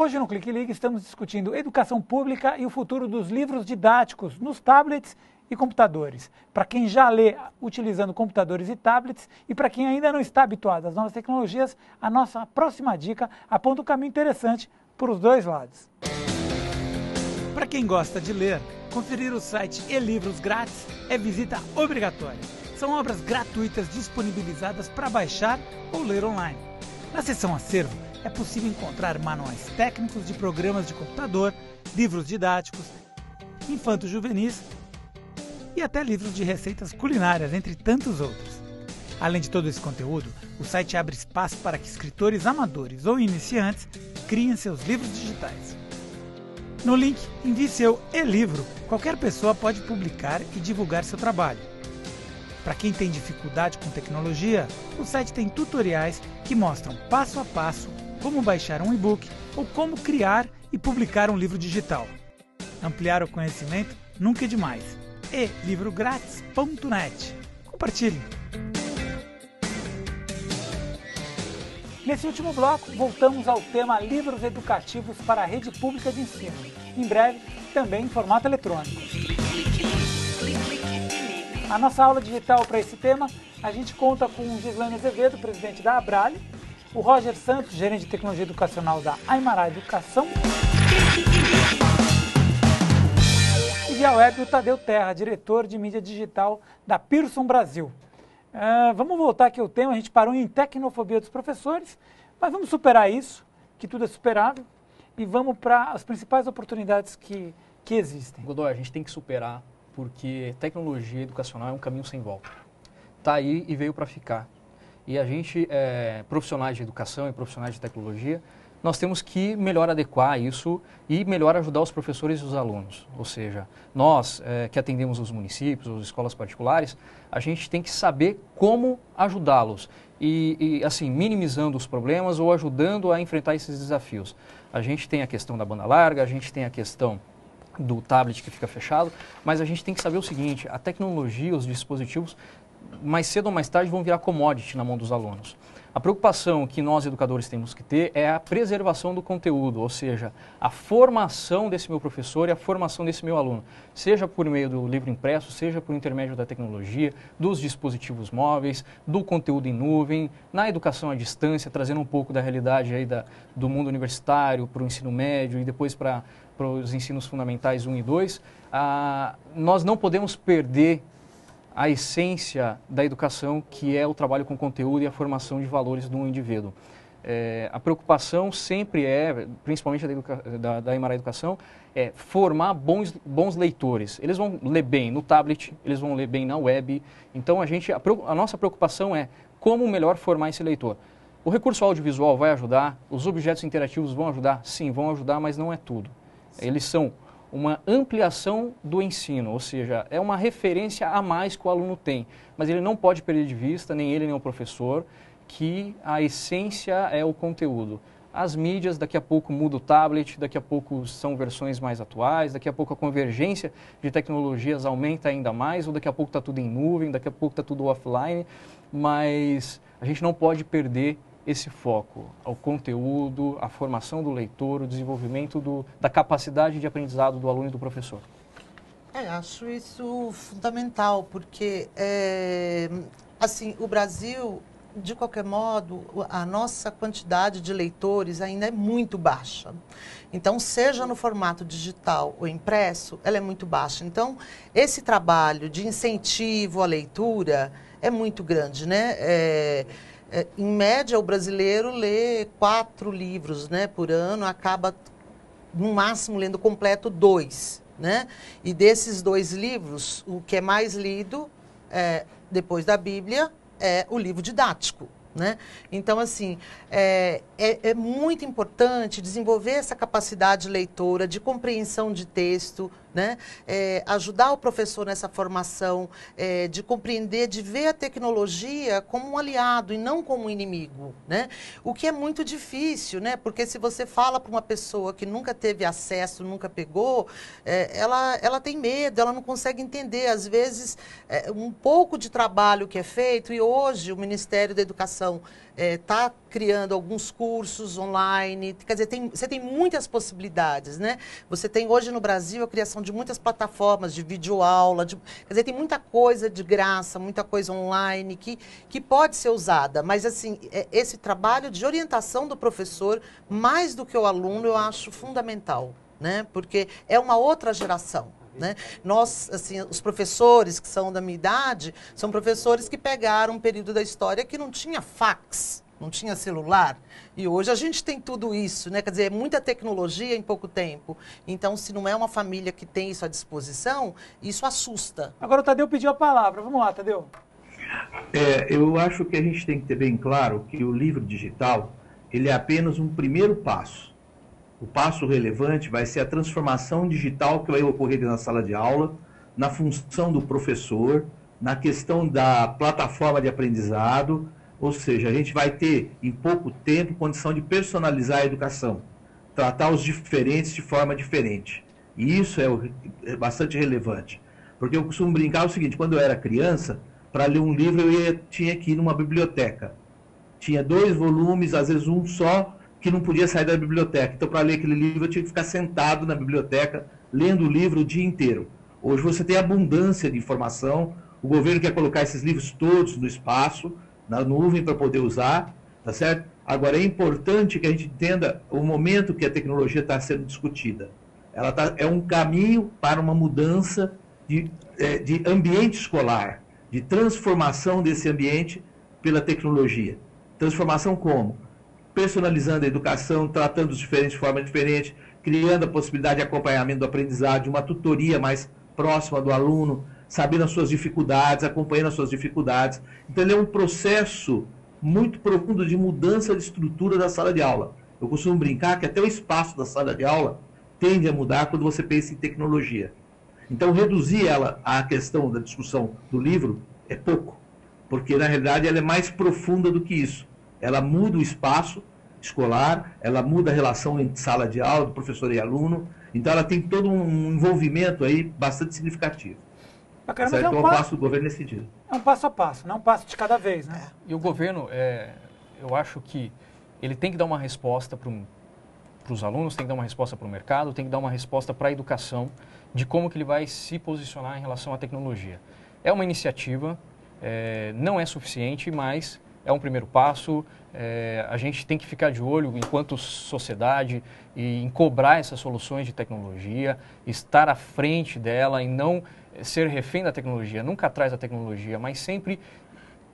Hoje no Clique Ligue estamos discutindo educação pública e o futuro dos livros didáticos nos tablets e computadores. Para quem já lê utilizando computadores e tablets e para quem ainda não está habituado às novas tecnologias, a nossa próxima dica aponta um caminho interessante para os dois lados. Para quem gosta de ler, conferir o site e-livros grátis é visita obrigatória. São obras gratuitas disponibilizadas para baixar ou ler online. Na seção Acervo, é possível encontrar manuais técnicos de programas de computador, livros didáticos, infanto-juvenis e até livros de receitas culinárias, entre tantos outros. Além de todo esse conteúdo, o site abre espaço para que escritores amadores ou iniciantes criem seus livros digitais. No link, envie seu e-livro. Qualquer pessoa pode publicar e divulgar seu trabalho. Para quem tem dificuldade com tecnologia, o site tem tutoriais que mostram passo a passo como baixar um e-book ou como criar e publicar um livro digital. Ampliar o conhecimento nunca é demais. elivrográtis.net. Compartilhe! Nesse último bloco, voltamos ao tema livros educativos para a rede pública de ensino. Em breve, também em formato eletrônico. A nossa aula digital para esse tema, a gente conta com Gislane Azevedo, presidente da Abrale, o Roger Santos, gerente de tecnologia educacional da Aymara Educação, e via web o Tadeu Terra, diretor de mídia digital da Pearson Brasil. Vamos voltar aqui ao tema, a gente parou em tecnofobia dos professores, mas vamos superar isso, que tudo é superável, e vamos para as principais oportunidades que existem. Godoy, a gente tem que superar, porque tecnologia educacional é um caminho sem volta. Está aí e veio para ficar. E a gente, profissionais de educação e profissionais de tecnologia, nós temos que melhor adequar isso e melhor ajudar os professores e os alunos. Ou seja, nós que atendemos os municípios, as escolas particulares, a gente tem que saber como ajudá-los e assim, minimizando os problemas ou ajudando a enfrentar esses desafios. A gente tem a questão da banda larga, a gente tem a questão do tablet que fica fechado, mas a gente tem que saber o seguinte: a tecnologia, os dispositivos, mais cedo ou mais tarde vão virar commodity na mão dos alunos. A preocupação que nós educadores temos que ter é a preservação do conteúdo, ou seja, a formação desse meu professor e a formação desse meu aluno, seja por meio do livro impresso, seja por intermédio da tecnologia, dos dispositivos móveis, do conteúdo em nuvem, na educação à distância, trazendo um pouco da realidade aí do mundo universitário para o ensino médio e depois para os ensinos fundamentais 1 e 2, nós não podemos perder a essência da educação, que é o trabalho com conteúdo e a formação de valores do indivíduo. A preocupação sempre principalmente da Aymara Educação, é formar bons leitores. Eles vão ler bem no tablet, eles vão ler bem na web. Então, a nossa preocupação é como melhor formar esse leitor. O recurso audiovisual vai ajudar, os objetos interativos vão ajudar? Sim, vão ajudar, mas não é tudo. Eles são uma ampliação do ensino, ou seja, é uma referência a mais que o aluno tem, mas ele não pode perder de vista, nem ele nem o professor, que a essência é o conteúdo. As mídias, daqui a pouco muda o tablet, daqui a pouco são versões mais atuais, daqui a pouco a convergência de tecnologias aumenta ainda mais, ou daqui a pouco está tudo em nuvem, daqui a pouco está tudo offline, mas a gente não pode perder esse foco ao conteúdo, à formação do leitor, o desenvolvimento da capacidade de aprendizado do aluno e do professor. Acho isso fundamental, porque, assim, o Brasil, de qualquer modo, a nossa quantidade de leitores ainda é muito baixa. Então, seja no formato digital ou impresso, ela é muito baixa. Então, esse trabalho de incentivo à leitura é muito grande, né? Em média, o brasileiro lê 4 livros, né, por ano, acaba, no máximo, lendo completo 2. Né? E desses 2 livros, o que é mais lido, depois da Bíblia, é o livro didático. Né? Então, assim, é muito importante desenvolver essa capacidade leitora, de compreensão de texto, né? Ajudar o professor nessa formação, de compreender, de ver a tecnologia como um aliado e não como um inimigo, né? O que é muito difícil, né? Porque se você fala para uma pessoa que nunca teve acesso, nunca pegou, ela tem medo, ela não consegue entender. Às vezes, um pouco de trabalho que é feito, e hoje o Ministério da Educação está criando alguns cursos online, quer dizer, você tem muitas possibilidades, né? Você tem hoje no Brasil a criação de muitas plataformas de videoaula, quer dizer, tem muita coisa de graça, muita coisa online que pode ser usada, mas assim, esse trabalho de orientação do professor, mais do que o aluno, eu acho fundamental, né? Porque é uma outra geração. Né? Nós, assim, os professores que são da minha idade, são professores que pegaram um período da história que não tinha fax, não tinha celular, e hoje a gente tem tudo isso, né? Quer dizer, muita tecnologia em pouco tempo. Então, se não é uma família que tem isso à disposição, isso assusta. Agora o Tadeu pediu a palavra. Vamos lá, Tadeu. Eu acho que a gente tem que ter bem claro que o livro digital, ele é apenas um primeiro passo. O passo relevante vai ser a transformação digital que vai ocorrer na sala de aula, na função do professor, na questão da plataforma de aprendizado, ou seja, a gente vai ter, em pouco tempo, condição de personalizar a educação, tratar os diferentes de forma diferente. E isso é bastante relevante, porque eu costumo brincar o seguinte: quando eu era criança, para ler um livro tinha que ir numa biblioteca. Tinha 2 volumes, às vezes um só, que não podia sair da biblioteca. Então, para ler aquele livro, eu tinha que ficar sentado na biblioteca, lendo o livro o dia inteiro. Hoje você tem abundância de informação, o governo quer colocar esses livros todos no espaço, na nuvem, para poder usar, tá certo? Agora, é importante que a gente entenda o momento que a tecnologia está sendo discutida. É um caminho para uma mudança de ambiente escolar, de transformação desse ambiente pela tecnologia. Transformação como? Personalizando a educação, tratando os diferentes de forma diferente, criando a possibilidade de acompanhamento do aprendizado, de uma tutoria mais próxima do aluno, sabendo as suas dificuldades, acompanhando as suas dificuldades. Então, ele é um processo muito profundo de mudança de estrutura da sala de aula. Eu costumo brincar que até o espaço da sala de aula tende a mudar quando você pensa em tecnologia. Então, reduzir ela à questão da discussão do livro é pouco, porque, na realidade, ela é mais profunda do que isso. Ela muda o espaço escolar, ela muda a relação entre sala de aula, do professor e aluno, então ela tem todo um envolvimento aí bastante significativo. Bacana, Então é um passo do governo nesse sentido. É um passo a passo, não um passo de cada vez, né? E o governo, eu acho que ele tem que dar uma resposta para os alunos, tem que dar uma resposta para o mercado, tem que dar uma resposta para a educação, de como que ele vai se posicionar em relação à tecnologia. É uma iniciativa, não é suficiente, mas é um primeiro passo. A gente tem que ficar de olho, enquanto sociedade, em cobrar essas soluções de tecnologia, estar à frente dela e não ser refém da tecnologia, nunca atrás da tecnologia, mas sempre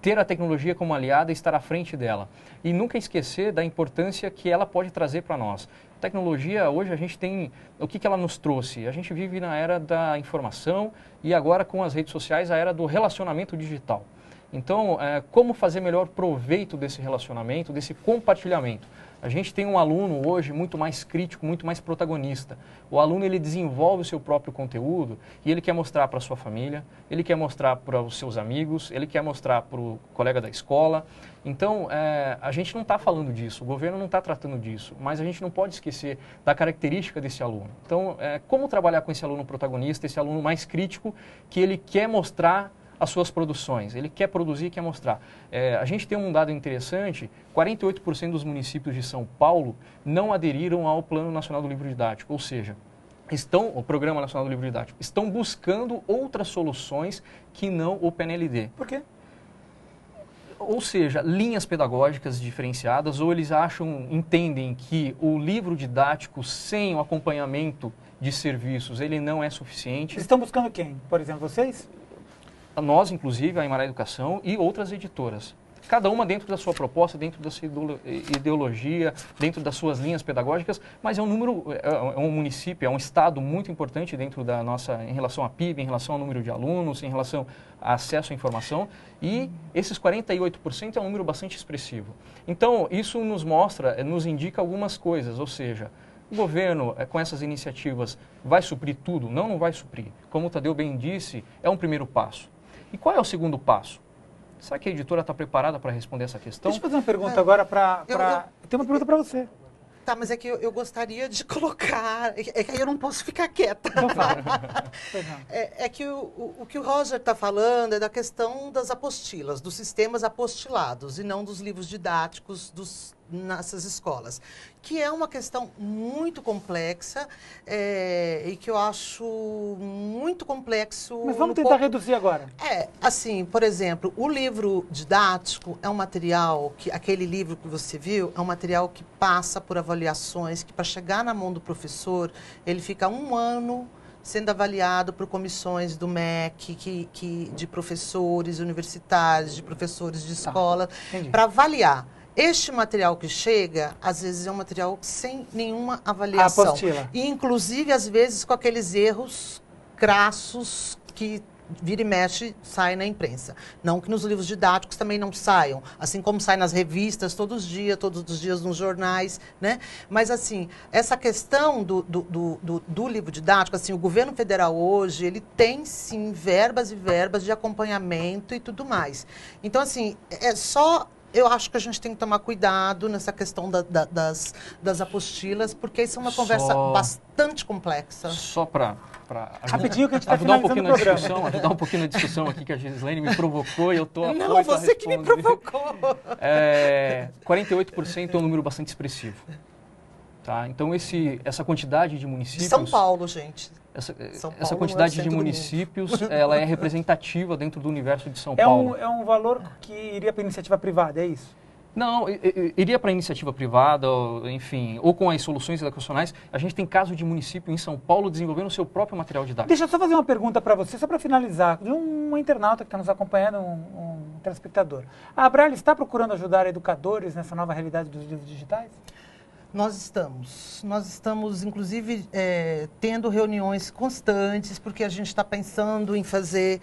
ter a tecnologia como aliada e estar à frente dela. E nunca esquecer da importância que ela pode trazer para nós. A tecnologia, hoje a gente tem... O que ela nos trouxe? A gente vive na era da informação e agora com as redes sociais a era do relacionamento digital. Então, como fazer melhor proveito desse relacionamento, desse compartilhamento? A gente tem um aluno hoje muito mais crítico, muito mais protagonista. O aluno, ele desenvolve o seu próprio conteúdo e ele quer mostrar para a sua família, ele quer mostrar para os seus amigos, ele quer mostrar para o colega da escola. Então, a gente não está falando disso, o governo não está tratando disso, mas a gente não pode esquecer da característica desse aluno. Então, como trabalhar com esse aluno protagonista, esse aluno mais crítico, que ele quer mostrar as suas produções, ele quer produzir e quer mostrar. A gente tem um dado interessante, 48% dos municípios de São Paulo não aderiram ao Plano Nacional do Livro Didático, ou seja, o Programa Nacional do Livro Didático, estão buscando outras soluções que não o PNLD. Por quê? Ou seja, linhas pedagógicas diferenciadas, ou eles entendem que o livro didático sem o acompanhamento de serviços, ele não é suficiente. Vocês estão buscando quem? Por exemplo, vocês? Nós, inclusive, a Imará Educação e outras editoras. Cada uma dentro da sua proposta, dentro da sua ideologia, dentro das suas linhas pedagógicas, mas é um município, é um estado muito importante dentro da nossa, em relação à PIB, em relação ao número de alunos, em relação a acesso à informação, e esses 48% é um número bastante expressivo. Então, isso nos indica algumas coisas, ou seja, O governo, com essas iniciativas, vai suprir tudo? Não, não vai suprir. Como o Tadeu bem disse, é um primeiro passo. E qual é o segundo passo? Será que a editora está preparada para responder essa questão? Deixa eu fazer uma pergunta agora para... Eu tenho uma pergunta para você. Tá, mas é que eu gostaria de colocar... É que aí eu não posso ficar quieta. Então fala. É que o que o Roger está falando é da questão das apostilas, dos sistemas apostilados, e não dos livros didáticos nessas escolas, que é uma questão muito complexa e que eu acho muito complexo. Mas vamos tentar reduzir agora. Assim, por exemplo, o livro didático é um material que, aquele livro que você viu, é um material que passa por avaliações, que para chegar na mão do professor, ele fica 1 ano sendo avaliado por comissões do MEC, de professores universitários, de professores de escola, para avaliar. Este material que chega, às vezes é um material sem nenhuma avaliação. Apostila. E, inclusive, às vezes, com aqueles erros crassos que vira e mexe, saem na imprensa. Não que nos livros didáticos também não saiam, assim como sai nas revistas todos os dias nos jornais, né? Mas, assim, essa questão do livro didático, assim, o governo federal hoje, ele tem, sim, verbas e verbas de acompanhamento e tudo mais. Então, assim, eu acho que a gente tem que tomar cuidado nessa questão das apostilas, porque isso é uma conversa bastante complexa. Só para rapidinho que a gente está ajudar um pouquinho finalizando na o discussão, ajudar um pouquinho na discussão aqui que a Gislaine me provocou e eu estou afoito. Não, você que me provocou. 48% é um número bastante expressivo. Tá? Então, essa quantidade de municípios... De São Paulo, gente. Essa quantidade de municípios, ela é representativa dentro do universo de São Paulo. É um valor que iria para a iniciativa privada, é isso? Não, iria para a iniciativa privada, enfim, ou com as soluções educacionais. A gente tem caso de município em São Paulo desenvolvendo o seu próprio material didático. Deixa eu só fazer uma pergunta para você, só para finalizar, de um internauta que está nos acompanhando, um telespectador. A Abrale está procurando ajudar educadores nessa nova realidade dos livros digitais? Nós estamos, inclusive, tendo reuniões constantes, porque a gente está pensando em fazer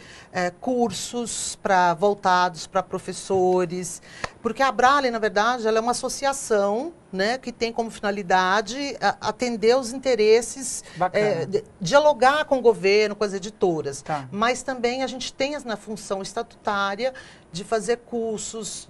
cursos voltados para professores, porque a Abrale, na verdade, ela é uma associação, né, que tem como finalidade atender os interesses, dialogar com o governo, com as editoras. Tá. Mas também a gente tem na função estatutária de fazer cursos,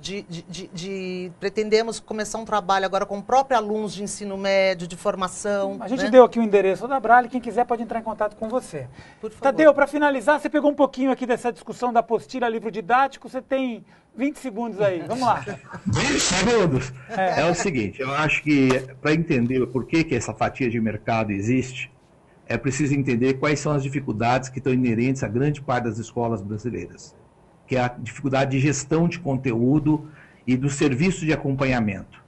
pretendemos começar um trabalho agora com próprios alunos de ensino médio, de formação. A gente deu aqui o endereço da Abrale, quem quiser pode entrar em contato com você. Por favor. Tadeu, para finalizar, você pegou um pouquinho aqui dessa discussão da apostila livro didático, você tem 20 segundos aí, vamos lá. 20 segundos? É o seguinte, eu acho que para entender por que essa fatia de mercado existe, é preciso entender quais são as dificuldades que estão inerentes a grande parte das escolas brasileiras, que é a dificuldade de gestão de conteúdo e do serviço de acompanhamento,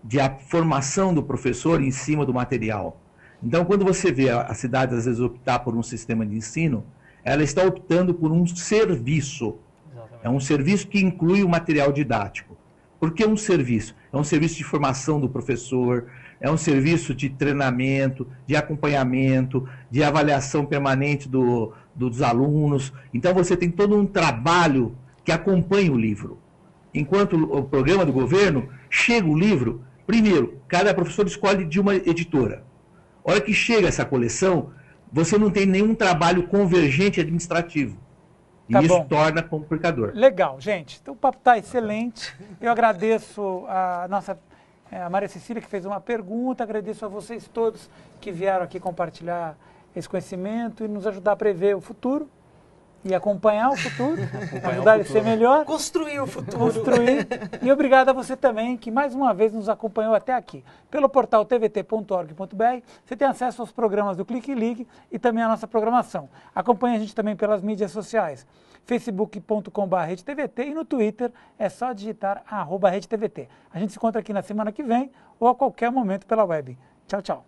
de a formação do professor em cima do material. Então, quando você vê a cidade, às vezes, optar por um sistema de ensino, ela está optando por um serviço. Exatamente. É um serviço que inclui o material didático. Por que um serviço? É um serviço de formação do professor, é um serviço de treinamento, de acompanhamento, de avaliação permanente dos alunos. Então, você tem todo um trabalho que acompanha o livro. Enquanto o programa do governo, chega o livro, primeiro, cada professor escolhe de uma editora. A hora que chega essa coleção, você não tem nenhum trabalho convergente administrativo. E isso torna complicador. Legal, gente. Então, o papo está excelente. Eu agradeço a Maria Cecília, que fez uma pergunta. Agradeço a vocês todos que vieram aqui compartilhar esse conhecimento e nos ajudar a prever o futuro e acompanhar o futuro, ajudar ele a ser melhor. Construir o futuro. Construir. E obrigado a você também, que mais uma vez nos acompanhou até aqui. Pelo portal tvt.org.br, você tem acesso aos programas do Clique e Ligue e também à nossa programação. Acompanhe a gente também pelas mídias sociais, facebook.com/RedeTVT e no Twitter é só digitar @RedeTVT. A gente se encontra aqui na semana que vem ou a qualquer momento pela web. Tchau, tchau.